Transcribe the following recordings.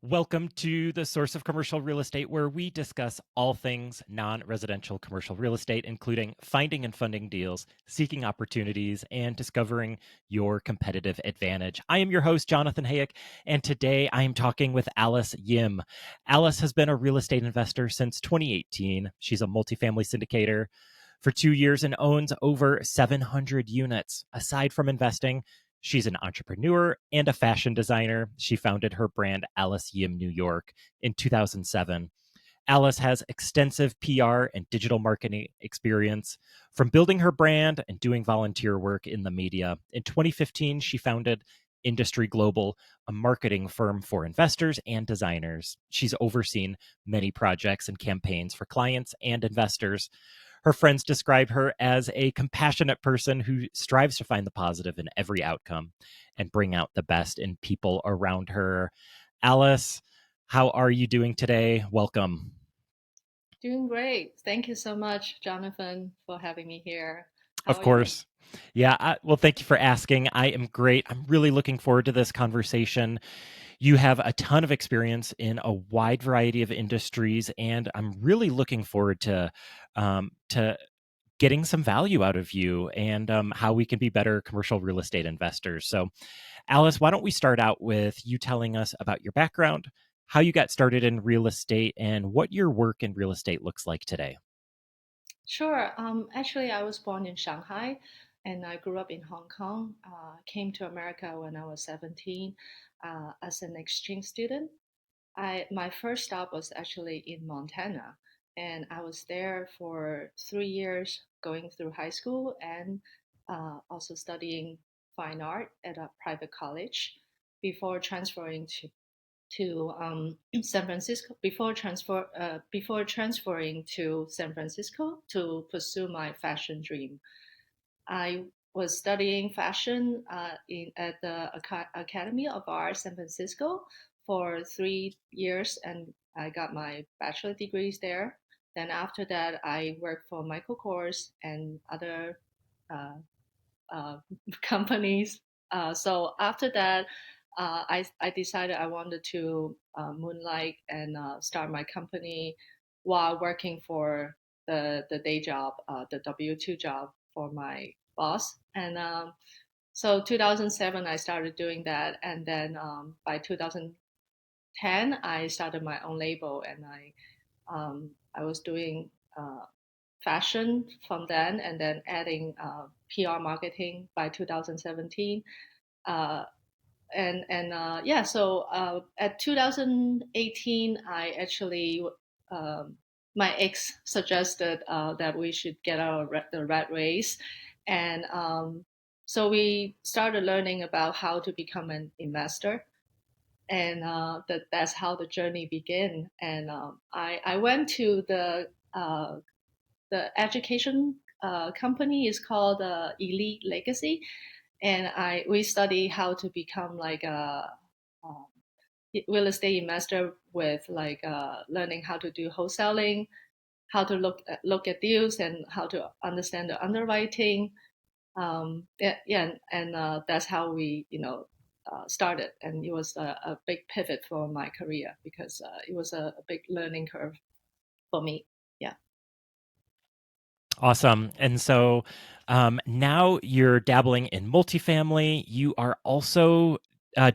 Welcome to the Source of Commercial Real Estate, where we discuss all things non residential commercial real estate, including finding and funding deals, seeking opportunities, and discovering your competitive advantage. I am your host, Jonathan Hayek, and today I am talking with Alice Yim. Alice has been a real estate investor since 2018. She's a multifamily syndicator for 2 years and owns over 700 units. Aside from investing, she's an entrepreneur and a fashion designer. She founded her brand Alice Yim New York in 2007. Alice has extensive PR and digital marketing experience from building her brand and doing volunteer work in the media. In 2015, she founded Industry Global, a marketing firm for investors and designers. She's overseen many projects and campaigns for clients and investors. Her friends describe her as a compassionate person who strives to find the positive in every outcome and bring out the best in people around her. Alice, how are you doing today? Welcome. Doing great. Thank you so much, Jonathan, for having me here. How Of are you? course. Yeah, well, thank you for asking. I am great. I'm really looking forward to this conversation. You have a ton of experience in a wide variety of industries, and I'm really looking forward to getting some value out of you and how we can be better commercial real estate investors. So, Alice, why don't we start out with you telling us about your background, how you got started in real estate, and what your work in real estate looks like today? Sure. Actually, I was born in Shanghai and I grew up in Hong Kong. Came to America when I was 17 as an exchange student. My first stop was actually in Montana, and I was there for 3 years, going through high school and also studying fine art at a private college before transferring to San Francisco before transferring to San Francisco to pursue my fashion dream. I was studying fashion at the Academy of Art San Francisco for 3 years, and I got my bachelor degrees there. Then after that, I worked for Michael Kors and other uh, uh, companies. So after that, I decided I wanted to moonlight and start my company while working for the day job, the W-2 job for my boss. And so 2007, I started doing that. And then by 2010, I started my own label and I was doing fashion from then and then adding PR marketing by 2017. Uh, and yeah, so at 2018, I actually um, my ex suggested that we should get out of the rat race, and so we started learning about how to become an investor, and that's how the journey began. And I went to the education company is called Elite Legacy, and I we study how to become like a real estate investor with like learning how to do wholesaling, how to look at deals, and how to understand the underwriting. Yeah, yeah, and that's how we started, and it was a big pivot for my career because it was a big learning curve for me. Yeah. Awesome. And so now you're dabbling in multifamily. You are also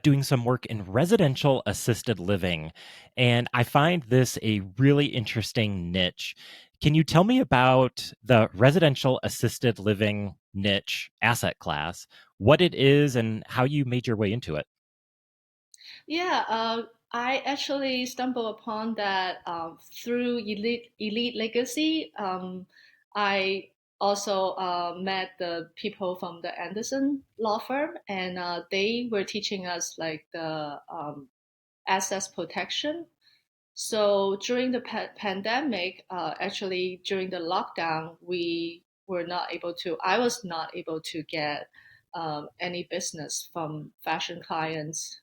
doing some work in residential assisted living. And I find this a really interesting niche. Can you tell me about the residential assisted living niche asset class, what it is, and how you made your way into it? Yeah, I actually stumbled upon that through Elite Legacy. I also met the people from the Anderson law firm, and they were teaching us like the assets protection. So during the pandemic, actually during the lockdown, we were not able to. I was not able to get any business from fashion clients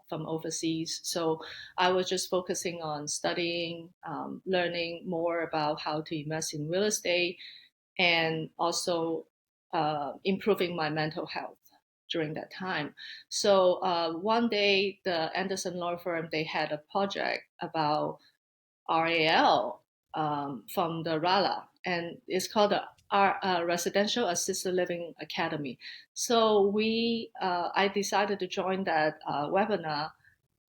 from overseas. So I was just focusing on studying, learning more about how to invest in real estate, and also improving my mental health. during that time. So one day, the Anderson law firm, they had a project about RAL from the RALA, and it's called the Residential Assisted Living Academy. So I decided to join that webinar,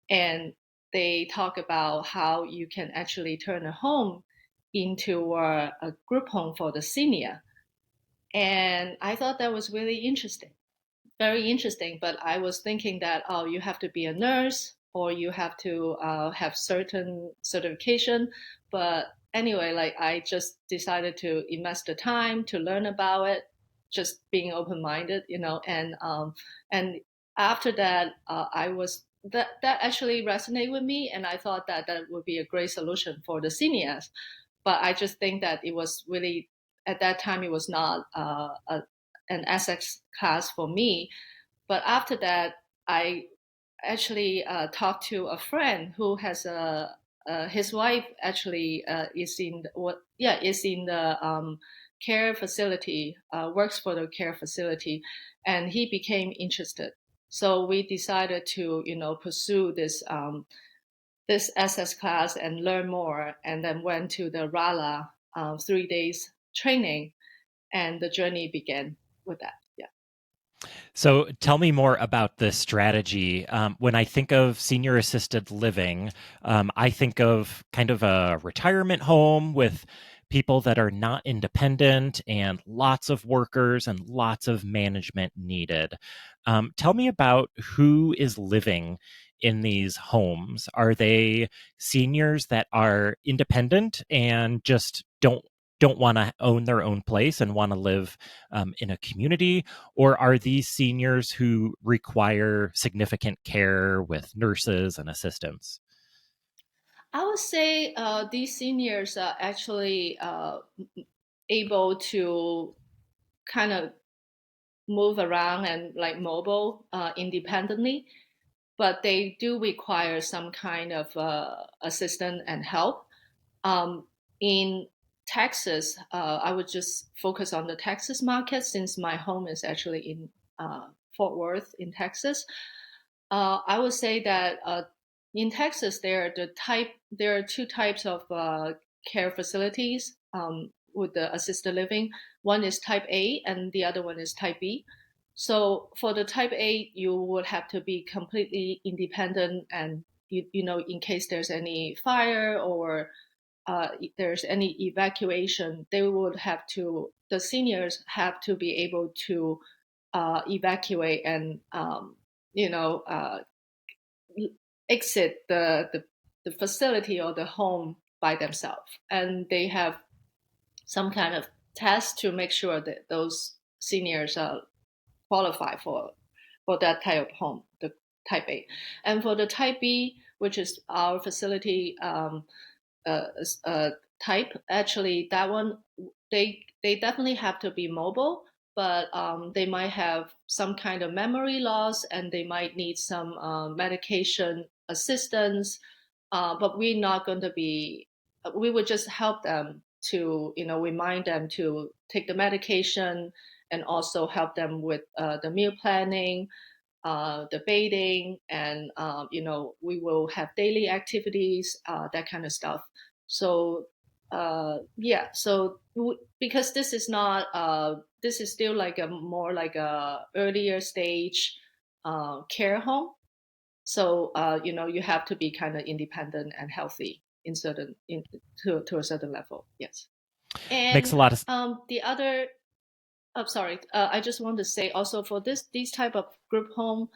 and they talk about how you can actually turn a home into a group home for the senior. And I thought that was really interesting, very interesting. But I was thinking that, oh, you have to be a nurse or you have to have certain certification. But anyway, like I just decided to invest the time to learn about it, just being open minded, and after that, I was that actually resonated with me, and I thought that that would be a great solution for the seniors. But I just think that it was really at that time it was not an asset class for me. But after that, I actually talked to a friend who has a his wife actually is in the care facility, works for the care facility, and he became interested. So we decided to pursue this SS class and learn more, and then went to the RALA 3 days training, and the journey began with that. Yeah. So tell me more about this strategy. When I think of senior assisted living, I think of kind of a retirement home with people that are not independent and lots of workers and lots of management needed. Tell me about who is living in these homes. Are they seniors that are independent and just don't want to own their own place and want to live in a community? Or are these seniors who require significant care with nurses and assistants? I would say these seniors are actually able to kind of move around and like mobile independently, but they do require some kind of assistance and help. In Texas, I would just focus on the Texas market since my home is actually in Fort Worth in Texas. I would say that in Texas, there are two types of care facilities with the assisted living. One is Type A, and the other one is Type B. So for the Type A, you would have to be completely independent, and in case there's any fire or there's any evacuation, the seniors have to be able to evacuate and you know uh, exit the facility or the home by themselves, and they have some kind of test to make sure that those seniors qualify for that type of home, the Type A. And for the Type B, which is our facility uh, uh, type, actually that one they definitely have to be mobile, but they might have some kind of memory loss, and they might need some medication assistance. But we're not going to be. We would just help them to remind them to take the medication, and also help them with the meal planning, the bathing, and we will have daily activities, that kind of stuff. So yeah, so because this is still like a more like a earlier stage care home. So you have to be kind of independent and healthy to a certain level. Yes. Makes a And lot of the other Oh, sorry. I just want to say also for these type of group home,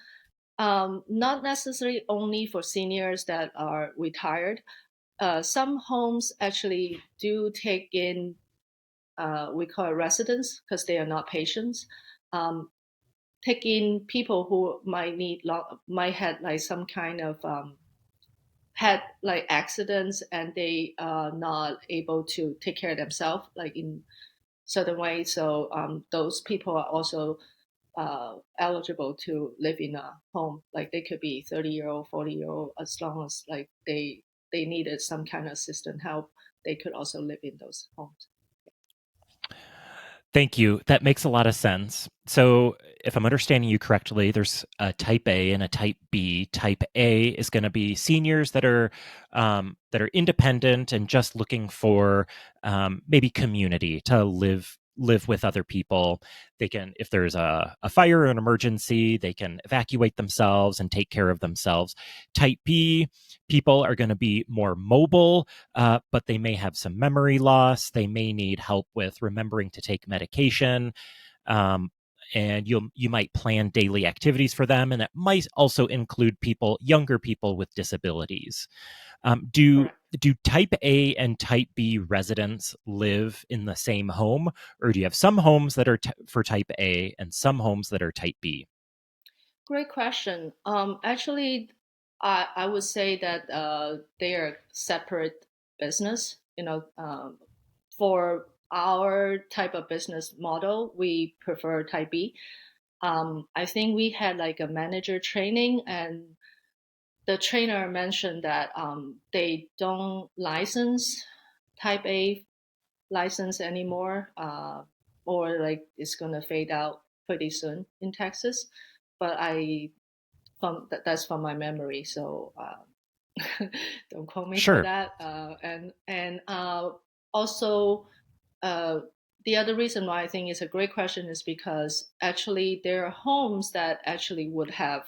not necessarily only for seniors that are retired. Some homes actually do take in we call it residents because they are not patients. Um, Take in people who might had like some kind of had like accidents, and they are not able to take care of themselves like in certain ways. So those people are also eligible to live in a home. Like they could be 30-year-old, 40-year-old, as long as like they needed some kind of assistant help, they could also live in those homes. Thank you. That makes a lot of sense. So, if I'm understanding you correctly, there's a type A and a type B. Type A is going to be seniors that are independent and just looking for maybe community to live with other people. They can, if there's a fire or an emergency, they can evacuate themselves and take care of themselves. Type B people are going to be more mobile, but they may have some memory loss. They may need help with remembering to take medication. Um, and you might plan daily activities for them, and that might also include younger people with disabilities. Um, do Correct. do type A and type B residents live in the same home, or do you have some homes that are for type A and some homes that are type B? Great question. Actually, I would say that they are separate business. For our type of business model, we prefer type B. I think we had like a manager training, and the trainer mentioned that they don't license type A license anymore, or like it's gonna fade out pretty soon in Texas. But that's from my memory, so don't quote me for Sure. that. And also, uh, the other reason why I think it's a great question is because actually there are homes that actually would have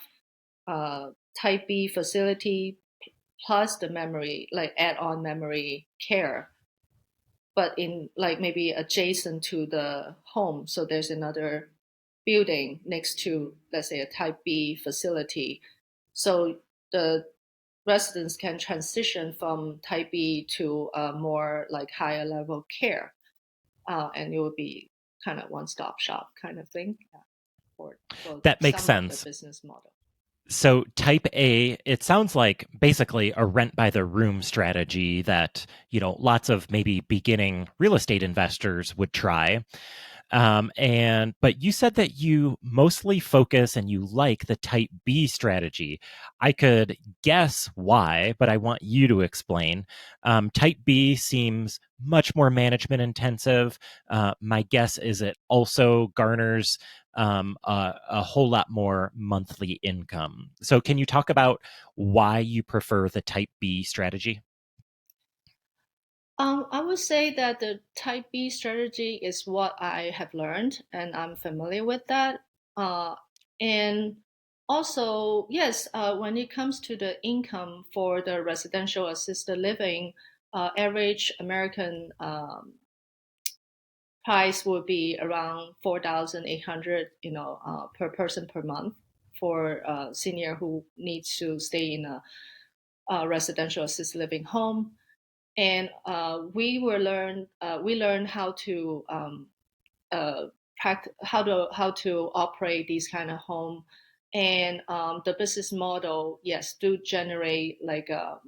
Type B facility plus the memory, like add-on memory care, but in like maybe adjacent to the home. So there's another building next to, let's say, a Type B facility. So the residents can transition from Type B to a more like higher level care, and it would be kind of one-stop shop kind of thing, for That makes some of the sense. business model. So type A, it sounds like basically a rent by the room strategy that, lots of maybe beginning real estate investors would try. But you said that you mostly focus and you like the type B strategy. I could guess why, but I want you to explain. Type B seems much more management intensive. My guess is it also garners a whole lot more monthly income. So, can you talk about why you prefer the type B strategy? I would say that the Type B strategy is what I have learned, and I'm familiar with that. Uh, and also, yes, when it comes to the income for the residential assisted living, average American price would be around 4,800, per person per month for a senior who needs to stay in a residential assisted living home. And we learned how to how to operate these kind of home, and the business model, yes, do generate like a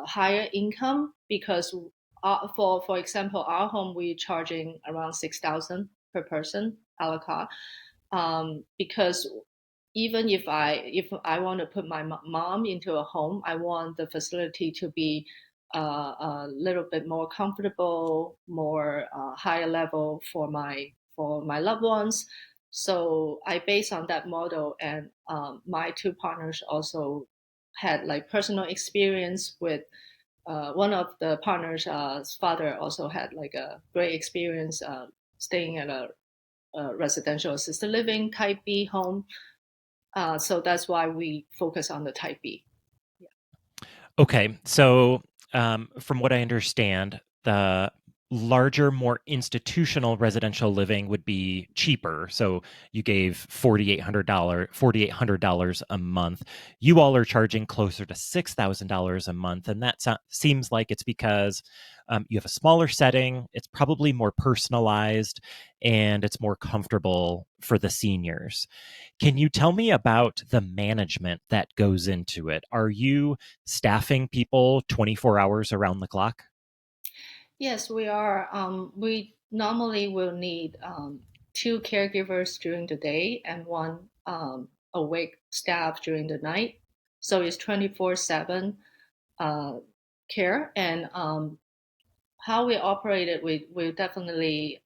higher income because for example, our home we charging around 6,000 per person a la carte, because even if I want to put my mom into a home, I want the facility to be a little bit more comfortable, more higher level for my loved ones. So I based on that model, and my two partners also had like personal experience with one of the partners' father also had like a great experience staying at a residential assisted living type B home. So that's why we focus on the type B. Yeah. Okay, so from what I understand, the larger, more institutional residential living would be cheaper. So you gave $4,800 a month. You all are charging closer to $6,000 a month, and that seems like it's because you have a smaller setting. It's probably more personalized, and it's more comfortable for the seniors. Can you tell me about the management that goes into it? Are you staffing people 24 hours around the clock? Yes, we are. We normally will need two caregivers during the day and one awake staff during the night. So it's 24/7 uh, care. And how we operate it, we definitely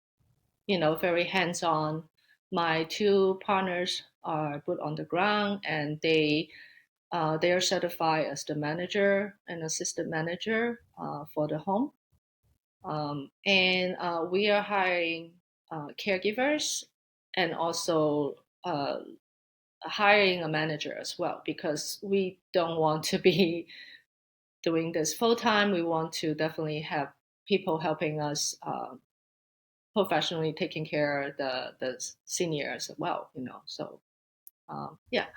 very hands-on. My two partners are put on the ground, and they are certified as the manager and assistant manager for the home. And we are hiring caregivers and also hiring a manager as well, because we don't want to be doing this full time. We want to definitely have people helping us professionally taking care of the seniors as well. So yeah,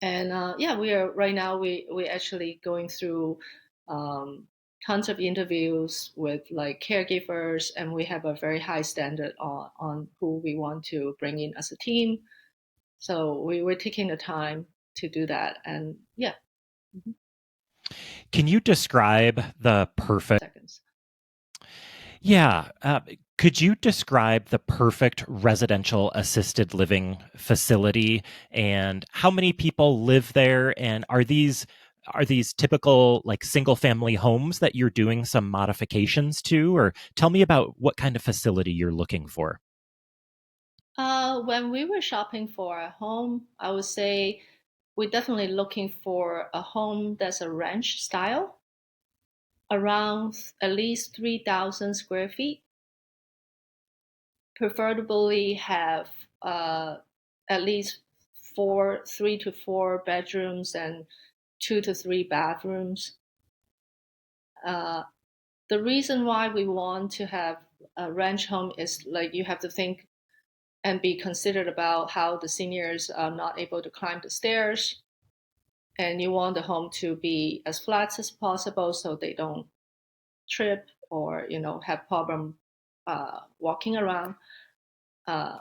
and yeah, we are right now. We actually going through um, tons of interviews with like caregivers, and we have a very high standard on who we want to bring in as a team. So we were taking the time to do that, and yeah. Mhm. Can you describe the perfect? Seconds. Yeah. Could you describe the perfect residential assisted living facility and how many people live there? And are these typical like single family homes that you're doing some modifications to? Or tell me about what kind of facility you're looking for. When we were shopping for a home, I would say we're definitely looking for a home that's a ranch style, around at least 3,000 square feet, preferably have at least 3 to 4 bedrooms and 2 to 3 bathrooms. Uh, the reason why we want to have a ranch home is like you have to think and be considerate about how the seniors are not able to climb the stairs, and you want the home to be as flat as possible so they don't trip or have problem walking around. Uh,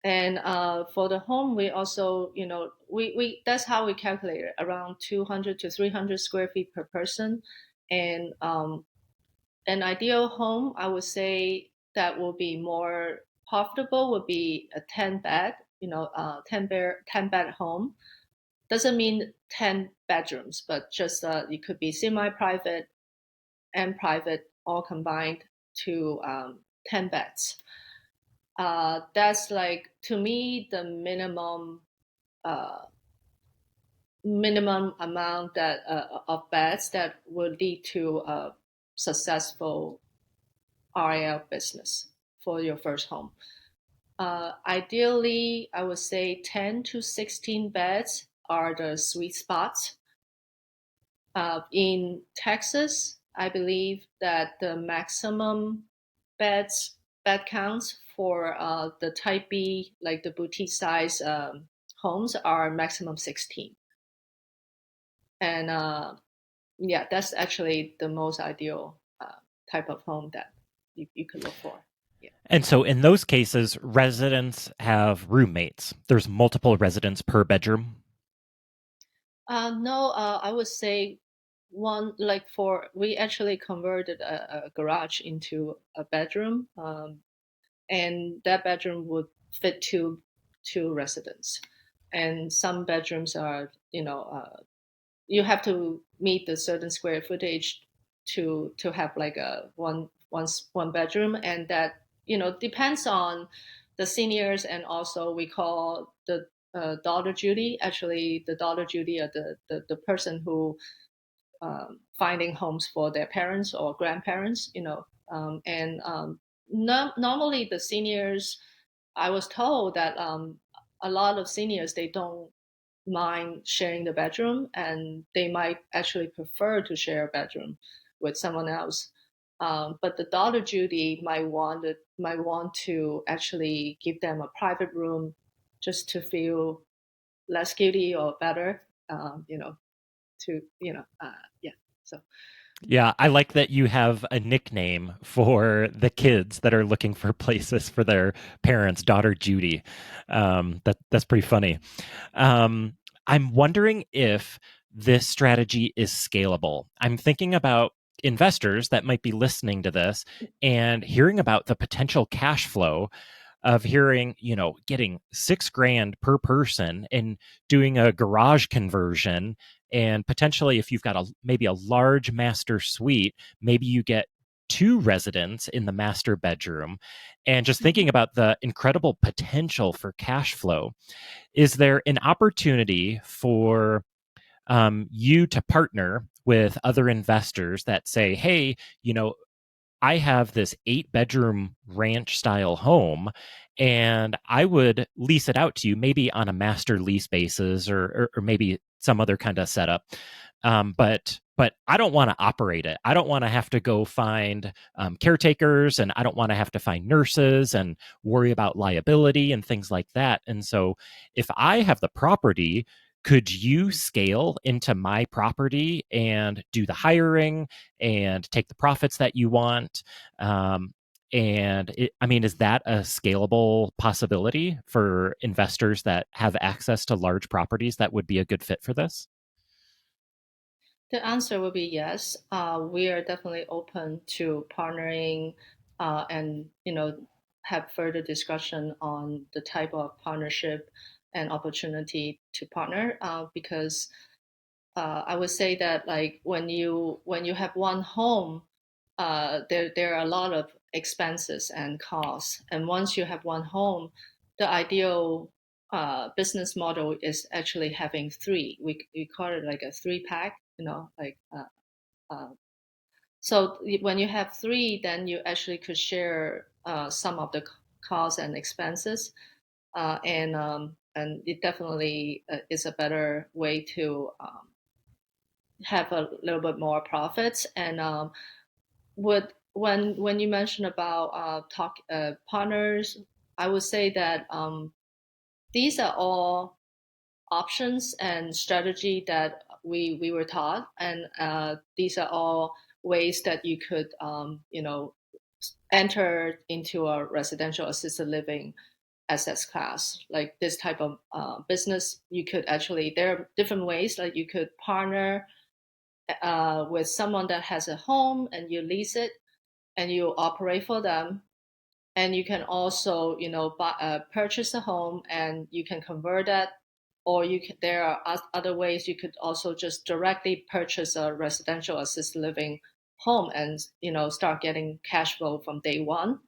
and for the home, we also we that's how we calculate it, around 200 to 300 square feet per person. And an ideal home, I would say, that will be more profitable would be a 10 bed, 10 bed home. Doesn't mean 10 bedrooms, but just it could be semi-private and private all combined to 10 beds. That's like, to me, the uh, minimum amount that of beds that will lead to a successful RL business for your first home. Ideally, I would say 10 to 16 beds are the sweet spots. In Texas, I believe that the maximum bed counts for the type B, like the boutique size homes, are maximum 16. And yeah, that's actually the most ideal type of home that you could look for. Yeah. And so in those cases, residents have roommates. There's multiple residents per bedroom. No, I would say one, like, we actually converted a garage into a bedroom, and that bedroom would fit two residents. And some bedrooms are, you have to meet the certain square footage to have like a one bedroom, and that depends on the seniors. And also we call the daughter Judy. Actually, the daughter Judy are the person who finding homes for their parents or grandparents, and normally the seniors, I was told that a lot of seniors, they don't mind sharing the bedroom, and they might actually prefer to share a bedroom with someone else. But the daughter Judy might want to actually give them a private room just to feel less guilty or better, to yeah. So Yeah, I like that you have a nickname for the kids that are looking for places for their parents, daughter Judy. That's pretty funny. Um, I'm wondering if this strategy is scalable. I'm thinking about investors that might be listening to this and hearing about the potential cash flow of hearing, getting 6 grand per person and doing a garage conversion. And potentially, if you've got maybe a large master suite, maybe you get two residents in the master bedroom, and just Mhm. thinking about the incredible potential for cash flow, is there an opportunity for you to partner with other investors that say, hey, I have this 8 bedroom ranch style home and I would lease it out to you maybe on a master lease basis or maybe some other kind of setup. But I don't want to operate it. I don't want to have to go find caretakers, and I don't want to have to find nurses and worry about liability and things like that. And so if I have the property, could you scale into my property and do the hiring and take the profits that you want? I mean, is that a scalable possibility for investors that have access to large properties that would be a good fit for this? The answer will be yes. We are definitely open to partnering, and have further discussion on the type of partnership and opportunity to partner. Because I would say that like when you have one home, there are a lot of expenses and costs. And once you have one home, the ideal business model is actually having three. We call it like a three pack, like uh, so when you have three, then you actually could share some of the costs and expenses, and it definitely is a better way to have a little bit more profits. And would when you mentioned about talk partners, I would say that these are all options and strategy that we were taught, and these are all ways that you could enter into a residential assisted living assets class. Like this type of business, you could actually, there are different ways. Like you could partner with someone that has a home and you lease it and you operate for them. And you can also purchase a home and you can convert that, or there are other ways. You could also just directly purchase a residential assisted living home and start getting cash flow from day one.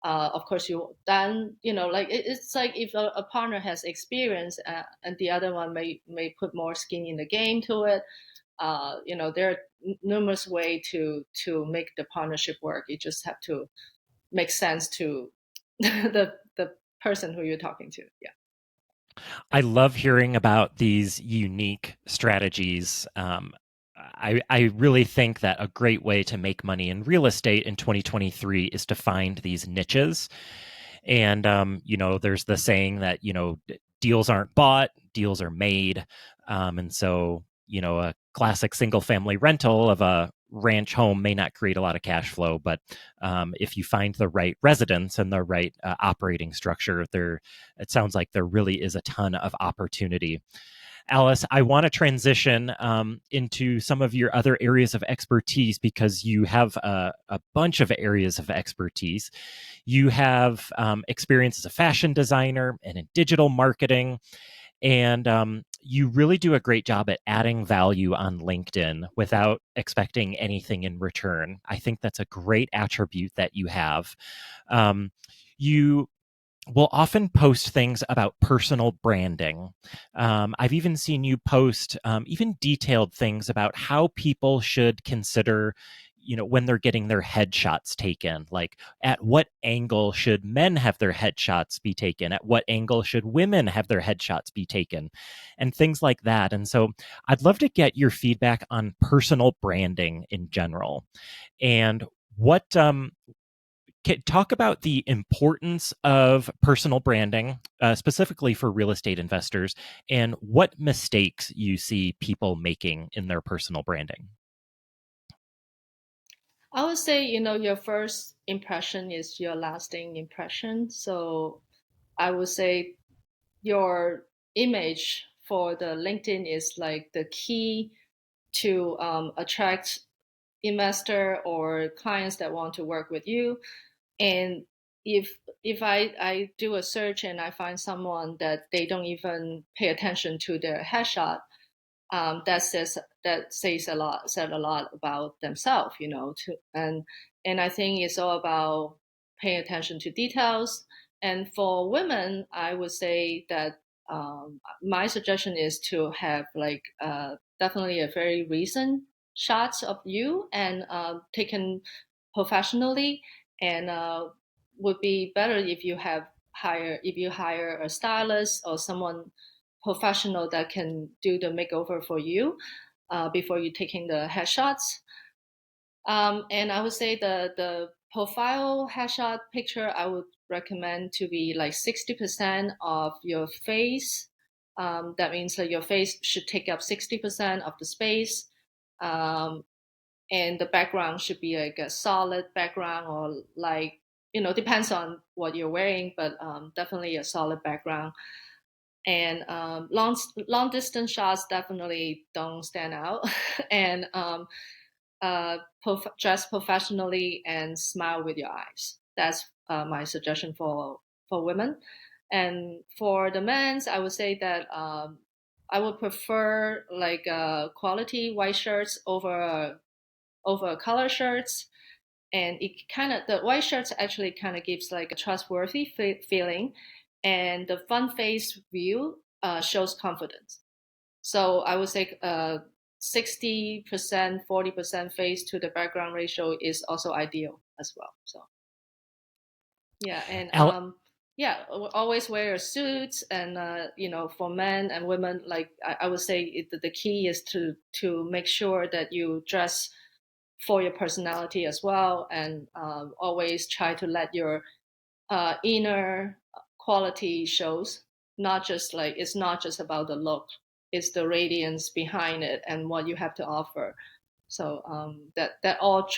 Of course, you then like it's like if a partner has experience, and the other one may put more skin in the game to it. There are numerous ways to make the partnership work. You just have to make sense to the person who you're talking to. Yeah. I love hearing about these unique strategies. I really think that a great way to make money in real estate in 2023 is to find these niches. And, there's the saying that, deals aren't bought, deals are made. And so, a classic single family rental of a ranch home may not create a lot of cash flow, but if you find the right residence and the right operating structure, it sounds like there really is a ton of opportunity. Alice, I want to transition into some of your other areas of expertise because you have a bunch of areas of expertise. You have experience as a fashion designer and in digital marketing, and you really do a great job at adding value on LinkedIn without expecting anything in return. I think that's a great attribute that you have. You will often post things about personal branding. I've even seen you post even detailed things about how people should consider, when they're getting their headshots taken. Like, at what angle should men have their headshots be taken? At what angle should women have their headshots be taken? And things like that. And so I'd love to get your feedback on personal branding in general. And what talk about the importance of personal branding, specifically for real estate investors, and what mistakes you see people making in their personal branding. I would say, your first impression is your lasting impression. So I would say your image for the LinkedIn is like the key to attract investor or clients that want to work with you. And if I do a search and I find someone that they don't even pay attention to their headshot, that says a lot about themselves, to and And I think it's all about paying attention to details. And for women, I would say that my suggestion is to have like definitely a very recent shots of you and taken professionally, and would be better if you hire a stylist or someone professional that can do the makeover for you before you taking the headshots. And I would say the profile headshot picture I would recommend to be like 60% of your face. That means that your face should take up 60% of the space. Um, and the background should be like a solid background, or like, depends on what you're wearing, but definitely a solid background. And long distance shots definitely don't stand out. And dress professionally and smile with your eyes. That's my suggestion for women. And for the men's, I would say that I would prefer like quality white shirts over color shirts. And it kind of the white shirts actually kind of gives like a trustworthy feeling, and the front face view shows confidence. So I would say 60%, 40% face to the background ratio is also ideal as well. So yeah, and Al- yeah, always wear a suit, and for men and women, like I would say the key is to make sure that you dress for your personality as well, and always try to let your inner quality shows. Not just like it's not just about the look; it's the radiance behind it and what you have to offer. So that all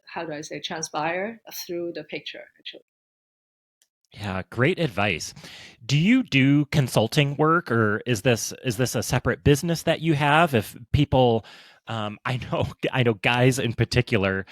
how do I say, transpire through the picture actually. Yeah, great advice. Do you do consulting work, or is this a separate business that you have? If people, I know I know guys in particular.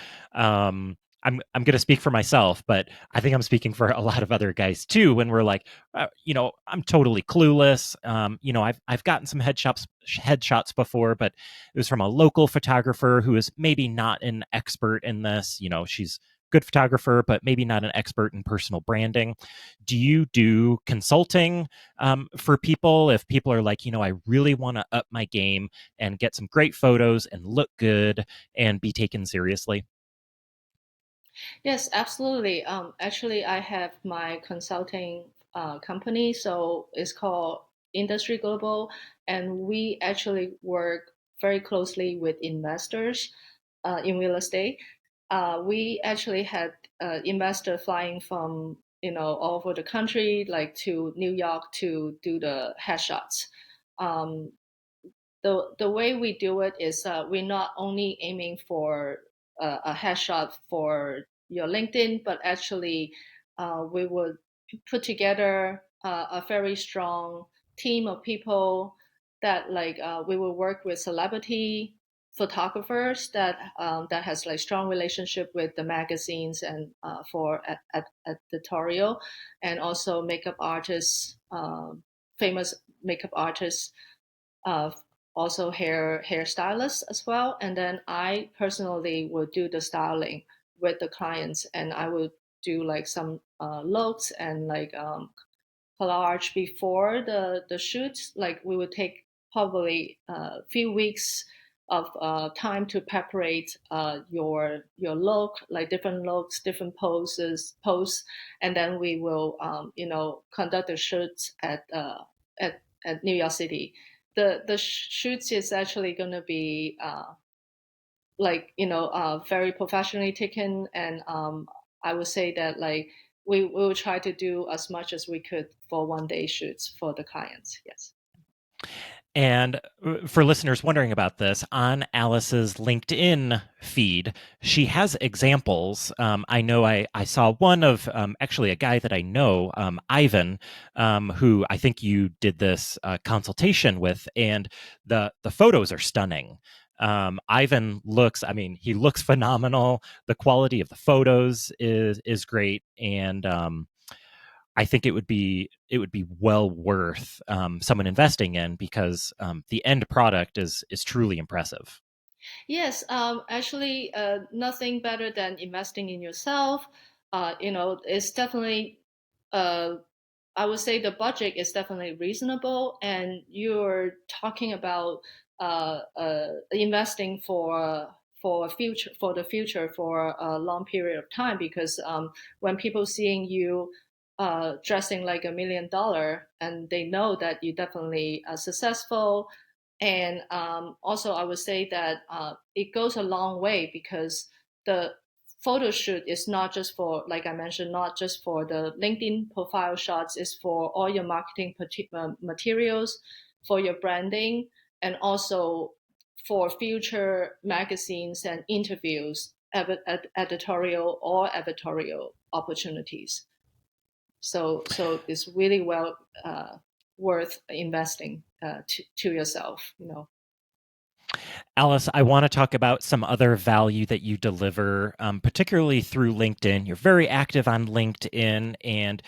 I'm going to speak for myself, but I think I'm speaking for a lot of other guys too. When we're like, I'm totally clueless. I've gotten some headshots before, but it was from a local photographer who is maybe not an expert in this. She's good photographer, but maybe not an expert in personal branding. Do you do consulting for people if people are like, I really want to up my game and get some great photos and look good and be taken seriously? Yes, absolutely. Actually, I have my consulting company, so it's called Industry Global, and we actually work very closely with investors in real estate. We actually had investor flying from all over the country, like to New York, to do the headshots. Um, the way we do it is we're not only aiming for a headshot for your LinkedIn, but actually we would put together a very strong team of people that like we will work with celebrity photographers that has like strong relationship with the magazines and for editorial, and also makeup artists, famous makeup artists, uh, also hairstylists as well. And then I personally will do the styling with the clients, and I will do like some looks and like collage before the shoots. Like we would take probably a few weeks of time to preparate your look, like different looks, different pose, and then we will conduct the shoots at New York City. The shoots is actually going to be very professionally taken, and I would say that like we will try to do as much as we could for 1 day shoots for the clients. Yes. And for listeners wondering about this, on Alice's LinkedIn feed, she has examples. I know I saw one of actually a guy that I know, Ivan, who I think you did this consultation with, and the photos are stunning. Ivan looks, I mean, he looks phenomenal. The quality of the photos is great, and I think it would be well worth someone investing in, because the end product is truly impressive. Yes, actually, nothing better than investing in yourself. It's definitely, uh, I would say the budget is definitely reasonable, and you're talking about investing for a future for the future for a long period of time because when people seeing you dressing like $1 million and they know that you definitely are successful and also, I would say that it goes a long way because the photo shoot is not just for, like I mentioned, not just for the LinkedIn profile shots, it's for all your marketing materials, for your branding, and also for future magazines and interviews, editorial or editorial opportunities. So it's really well worth investing to yourself. Alice, I want to talk about some other value that you deliver, particularly through LinkedIn. You're very active on LinkedIn and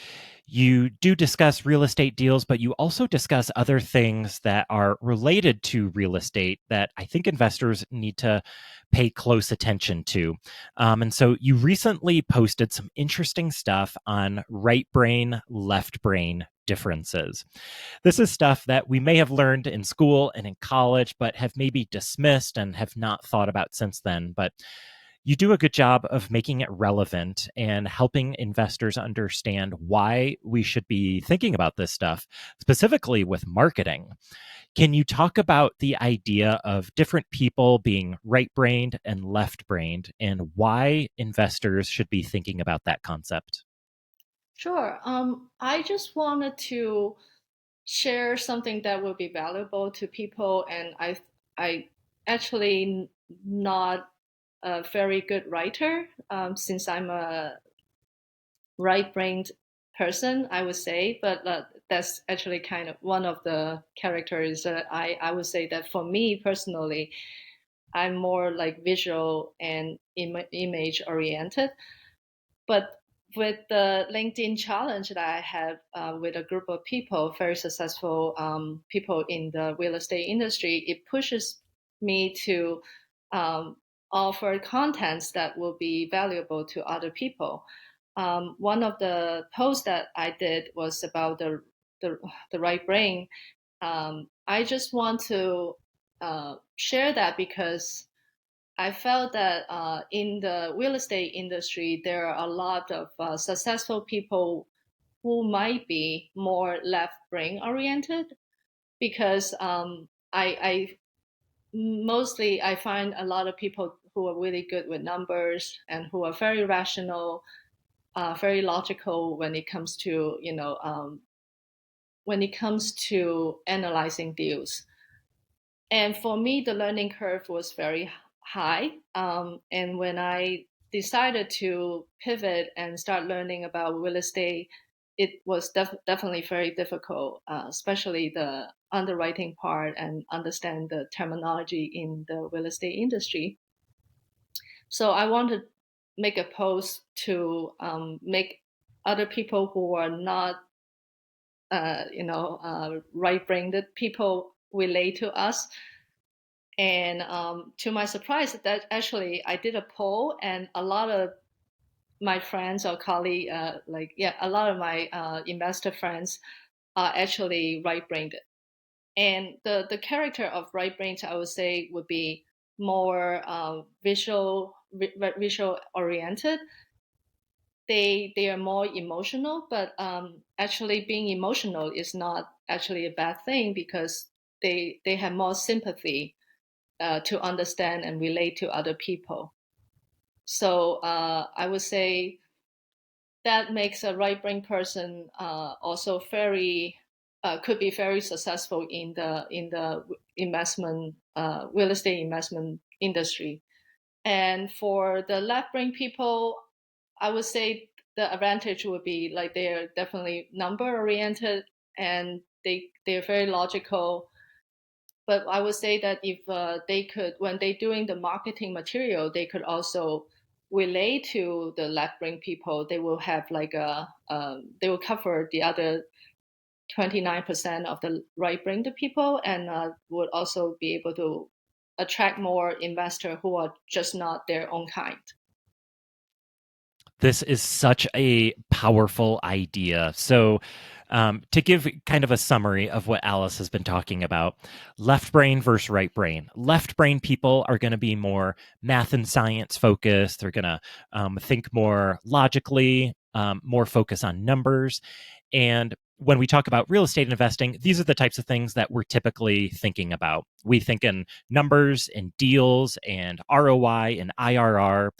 you do discuss real estate deals, but you also discuss other things that are related to real estate that I think investors need to pay close attention to. And so you recently posted some interesting stuff on right brain, left brain differences. This is stuff that we may have learned in school and in college, but have maybe dismissed and have not thought about since then. But you do a good job of making it relevant and helping investors understand why we should be thinking about this stuff, specifically with marketing. Can you talk about the idea of different people being right brained and left brained and why investors should be thinking about that concept? Sure. I just wanted to share something that will be valuable to people, and I actually not a very good writer since I'm a right-brained person, I would say, but that's actually kind of one of the characters that I would say that for me personally, I'm more like visual and image oriented. But with the LinkedIn challenge that I have with a group of people, very successful people in the real estate industry, it pushes me to um, offer contents that will be valuable to other people. One of the posts that I did was about the, the right brain. I just want to share that because I felt that in the real estate industry, there are a lot of successful people who might be more left brain oriented because I mostly I find a lot of people who are really good with numbers and who are very rational, very logical when it comes to when it comes to analyzing deals. And for me, the learning curve was very high. And when I decided to pivot and start learning about real estate, it was definitely very difficult, especially the underwriting part and understand the terminology in the real estate industry. So I want to make a post to make other people who are not, right-brained people relate to us and to my surprise, that actually I did a poll, and a lot of my friends or colleagues, a lot of my investor friends are actually right-brained. And the character of right-brained, I would say, would be more visual oriented. They are more emotional, but actually being emotional is not actually a bad thing because they have more sympathy to understand and relate to other people. So I would say that makes a right brain person also very could be very successful in the investment real estate investment industry. And for the left brain people, I would say the advantage would be like they're definitely number oriented and they're very logical, but I would say that if they could, when they're doing the marketing material, they could also relate to the left brain people. They will have like they will cover the other 29% of the right brain people and would also be able to attract more investor who are just not their own kind. This is such a powerful idea. So, to give kind of a summary of what Alice has been talking about, left brain versus right brain. Left brain people are going to be more math and science focused. They're going to think more logically, more focus on numbers. And when we talk about real estate investing, these are the types of things that we're typically thinking about. We think in numbers and deals and ROI and IRR.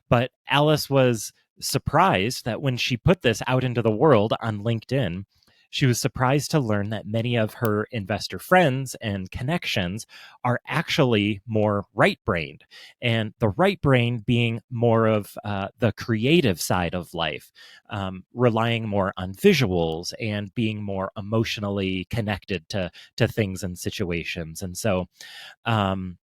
But Alice was surprised that when she put this out into the world on LinkedIn, she was surprised to learn that many of her investor friends and connections are actually more right brained. And the right brain being more of the creative side of life, relying more on visuals and being more emotionally connected to things and situations. And so, um,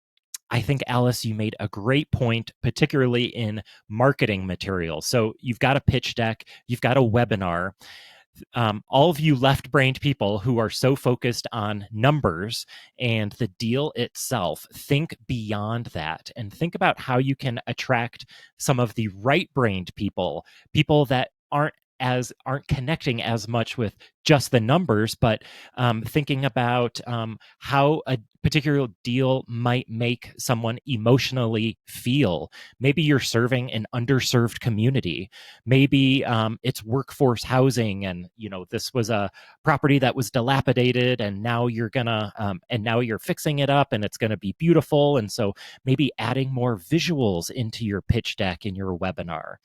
I think, Alice, you made a great point, particularly in marketing materials. So you've got a pitch deck, you've got a webinar. All of you left brained people who are so focused on numbers and the deal itself, think beyond that and think about how you can attract some of the right brained people, people that aren't connecting as much with just the numbers, but thinking about how a particular deal might make someone emotionally feel. Maybe you're serving an underserved community. Maybe it's workforce housing, and this was a property that was dilapidated, and now you're fixing it up, and it's gonna be beautiful. And so maybe adding more visuals into your pitch deck in your webinar,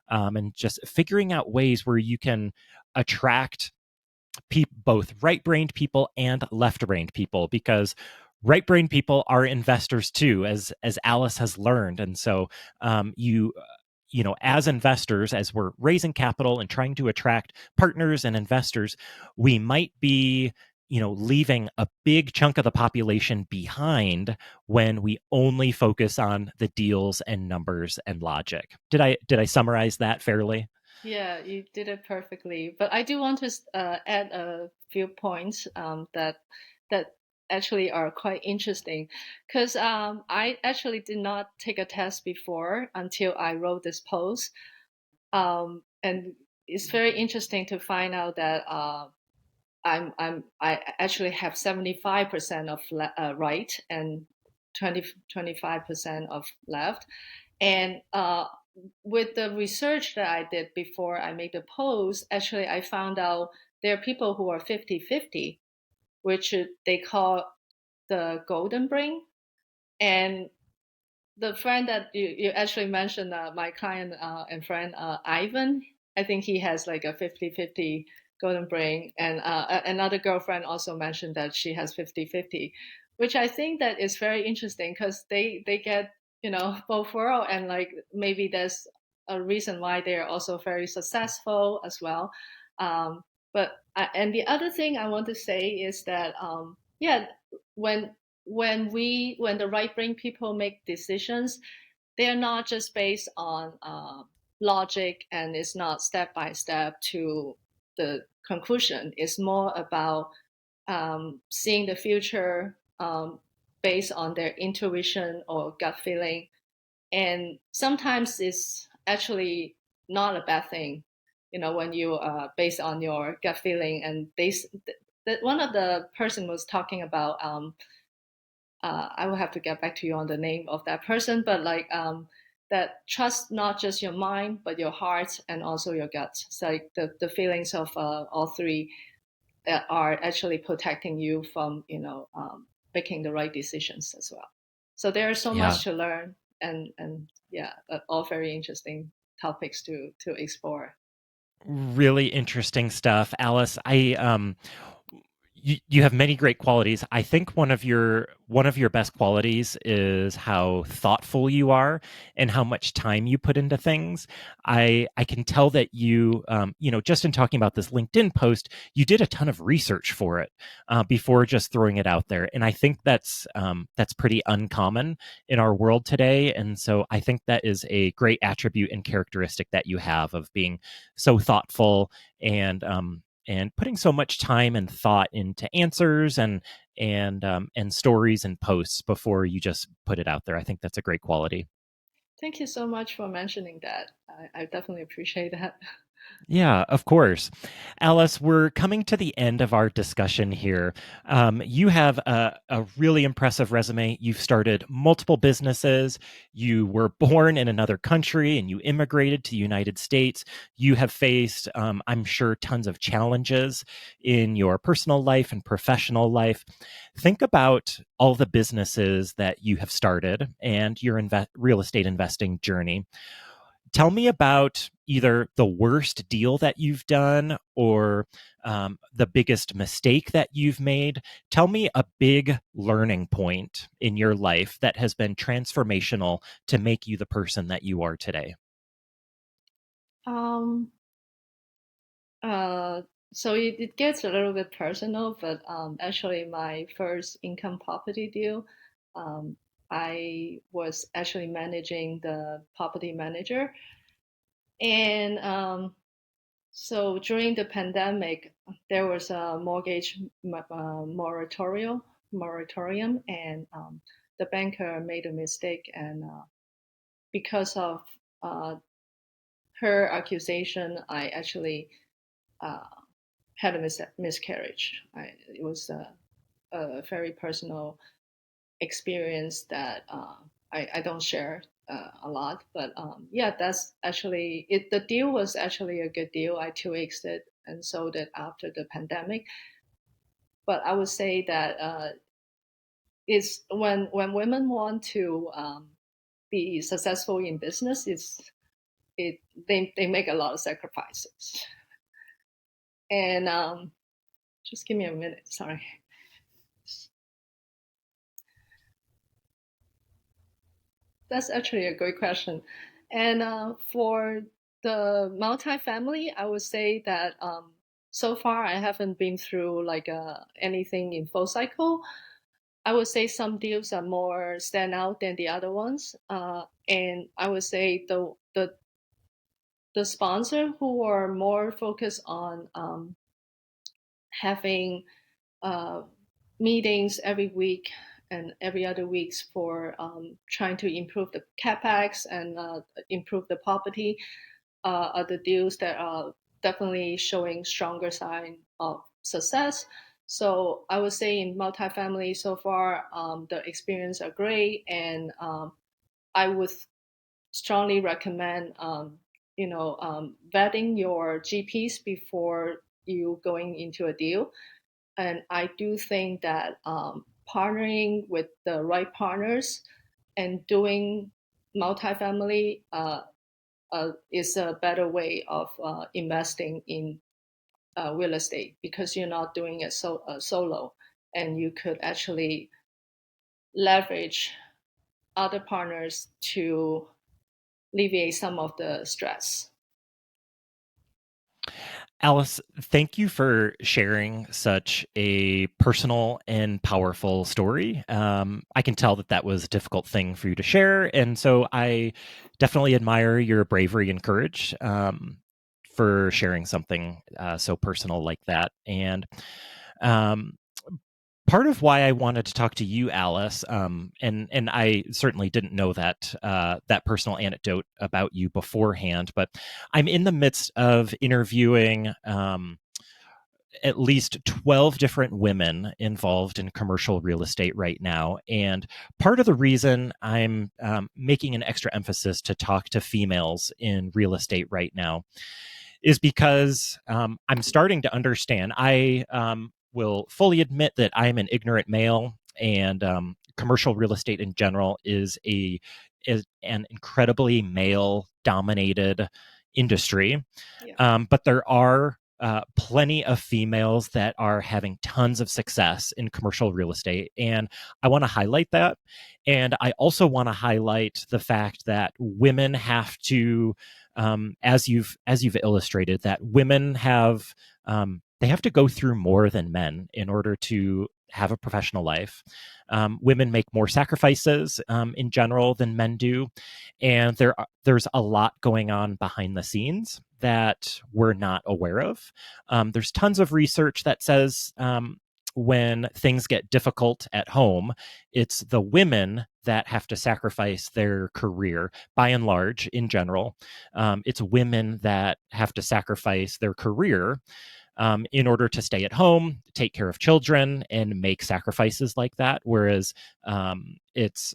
and just figuring out ways where you can attract both right-brained people and left-brained people, because right-brained people are investors too, as Alice has learned. And so as investors, as we're raising capital and trying to attract partners and investors, we might be leaving a big chunk of the population behind when we only focus on the deals and numbers and logic. Did I summarize that fairly? Yeah, you did it perfectly. But I do want to add a few points that actually are quite interesting, because I actually did not take a test before until I wrote this post, and it's very interesting to find out that I actually have 75% of right and 25% of left, and with the research that I did before I made the post, actually I found out there are people who are 50-50, which they call the golden brain. And the friend that you actually mentioned, my client and friend Ivan, I think he has like a 50-50 golden brain. And another girlfriend also mentioned that she has 50-50, which I think that is very interesting because they get, both world, and like maybe there's a reason why they're also very successful as well. But and the other thing I want to say is that yeah, when when the right brain people make decisions, they're not just based on logic, and it's not step by step to the conclusion. It's more about seeing the future based on their intuition or gut feeling. And sometimes it's actually not a bad thing, when you based on your gut feeling. And one of the person was talking about I will have to get back to you on the name of that person, but like that trust not just your mind but your heart and also your gut. It's like the feelings of all three are actually protecting you from making the right decisions as well. So there's so Yeah. much to learn, and yeah, all very interesting topics to explore. Really interesting stuff, Alice. You have many great qualities. I think one of your best qualities is how thoughtful you are and how much time you put into things. I can tell that just in talking about this LinkedIn post, you did a ton of research for it before just throwing it out there. And I think that's pretty uncommon in our world today. And so I think that is a great attribute and characteristic that you have, of being so thoughtful and and putting so much time and thought into answers and stories and posts before you just put it out there. I think that's a great quality. Thank you so much for mentioning that. I definitely appreciate that. Yeah, of course. Alice, we're coming to the end of our discussion here. You have a really impressive resume. You've started multiple businesses. You were born in another country and you immigrated to the United States. You have faced, I'm sure, tons of challenges in your personal life and professional life. Think about all the businesses that you have started and your real estate investing journey. Tell me about either the worst deal that you've done or the biggest mistake that you've made. Tell me a big learning point in your life that has been transformational to make you the person that you are today. Um, uh, so it gets a little bit personal, but actually, my first income property deal, um, I was actually managing the property manager. And so during the pandemic, there was a mortgage moratorium, and the banker made a mistake, and because of uh, her accusation, I actually uh, had a miscarriage. It was a very personal experience that I don't share a lot. But yeah, that's actually it. The deal was actually a good deal. I 2x'd it and sold it after the pandemic. But I would say that it's when women want to be successful in business, it they make a lot of sacrifices. And just give me a minute. Sorry. That's actually a great question. And for the multifamily, I would say that so far I haven't been through like anything in full cycle. I would say some deals are more stand out than the other ones. And I would say the sponsor who are more focused on having uh, meetings every week and every other weeks for trying to improve the capex and improve the property are the deals that are definitely showing stronger sign of success. So I would say in multifamily so far, the experience are great, and I would strongly recommend vetting your GPs before you going into a deal. And I do think that partnering with the right partners and doing multifamily is a better way of investing in real estate because you're not doing it solo, and you could actually leverage other partners to alleviate some of the stress. Alice, thank you for sharing such a personal and powerful story. I can tell that that was a difficult thing for you to share. And so I definitely admire your bravery and courage for sharing something so personal like that. And um, part of why I wanted to talk to you, Alice, and I certainly didn't know that that personal anecdote about you beforehand, but I'm in the midst of interviewing at least 12 different women involved in commercial real estate right now. And part of the reason I'm making an extra emphasis to talk to females in real estate right now is because I'm starting to understand. I will fully admit that I'm an ignorant male, and commercial real estate in general is an incredibly male dominated industry. Yeah. But there are plenty of females that are having tons of success in commercial real estate. And I want to highlight that. And I also want to highlight the fact that women have to, as you've illustrated, that women have they have to go through more than men in order to have a professional life. Women make more sacrifices in general than men do, and there's a lot going on behind the scenes that we're not aware of. There's tons of research that says when things get difficult at home, it's the women that have to sacrifice their career. By and large, in general, it's women that have to sacrifice their career in order to stay at home, take care of children, and make sacrifices like that. Whereas it's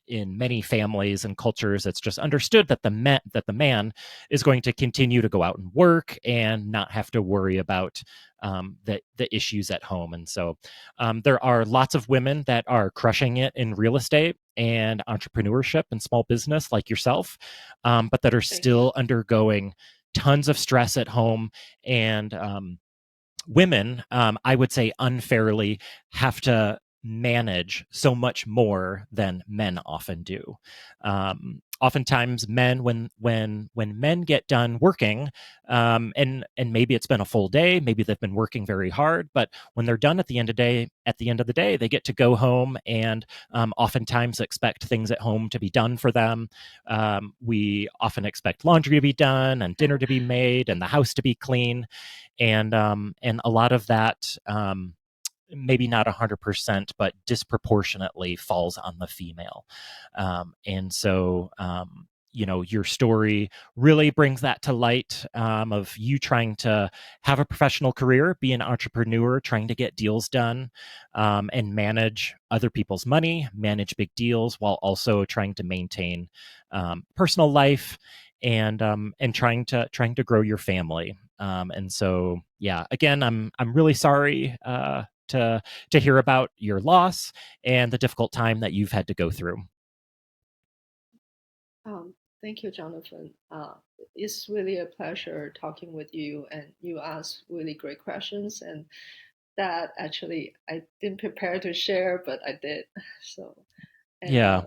in many families and cultures, it's just understood that the man is going to continue to go out and work and not have to worry about the issues at home. And so there are lots of women that are crushing it in real estate and entrepreneurship and small business, like yourself, but that are Thank you. still undergoing tons of stress at home and women, I would say unfairly, have to manage so much more than men often do. Oftentimes, men, when men get done working, and maybe it's been a full day, maybe they've been working very hard, but when they're done at the end of the day, they get to go home and oftentimes expect things at home to be done for them. We often expect laundry to be done and dinner to be made and the house to be clean, and a lot of that maybe not 100%, but disproportionately falls on the female. And so, your story really brings that to light of you trying to have a professional career, be an entrepreneur, trying to get deals done, and manage other people's money, manage big deals while also trying to maintain personal life and trying to grow your family. And so, yeah, again, I'm really sorry to hear about your loss and the difficult time that you've had to go through. Thank you, Jonathan. It's really a pleasure talking with you, and you asked really great questions, and that actually I didn't prepare to share, but I did. So, and Yeah.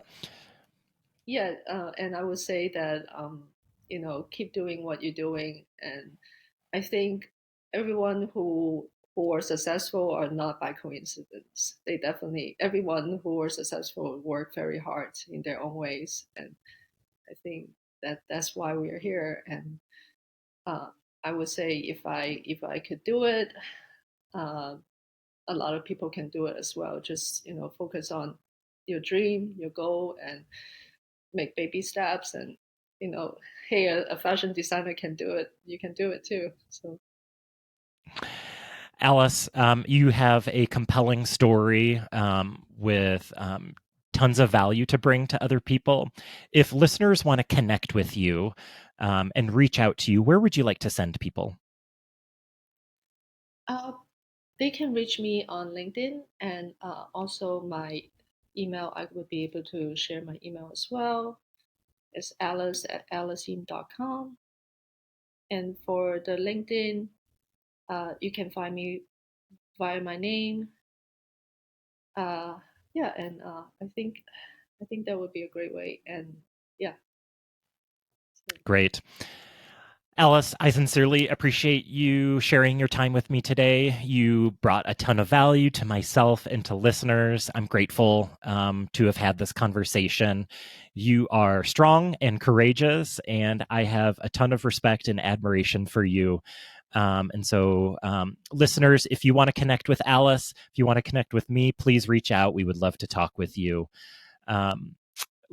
yeah, and I would say that keep doing what you're doing, and I think everyone who are successful are not by coincidence. They definitely everyone who are successful work very hard in their own ways, and I think that's why we are here. And uh, I would say if I could do it, uh, a lot of people can do it as well. Just focus on your dream, your goal, and make baby steps. And hey, a fashion designer can do it. You can do it too. So Alice, you have a compelling story with tons of value to bring to other people. If listeners want to connect with you and reach out to you, where would you like to send people? uh, they can reach me on LinkedIn, and also my email. I would be able to share my email as well. It's alice@aliceyim.com. And for the LinkedIn, you can find me via my name. Uh, yeah, and I think that would be a great way. And yeah, so Great. Alice, I sincerely appreciate you sharing your time with me today. You brought a ton of value to myself and to listeners. I'm grateful to have had this conversation. You are strong and courageous, and I have a ton of respect and admiration for you. And so, listeners, if you want to connect with Alice, if you want to connect with me, please reach out. We would love to talk with you. Um,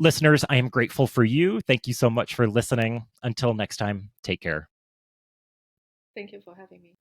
Listeners, I am grateful for you. Thank you so much for listening. Until next time, take care. thank you for having me.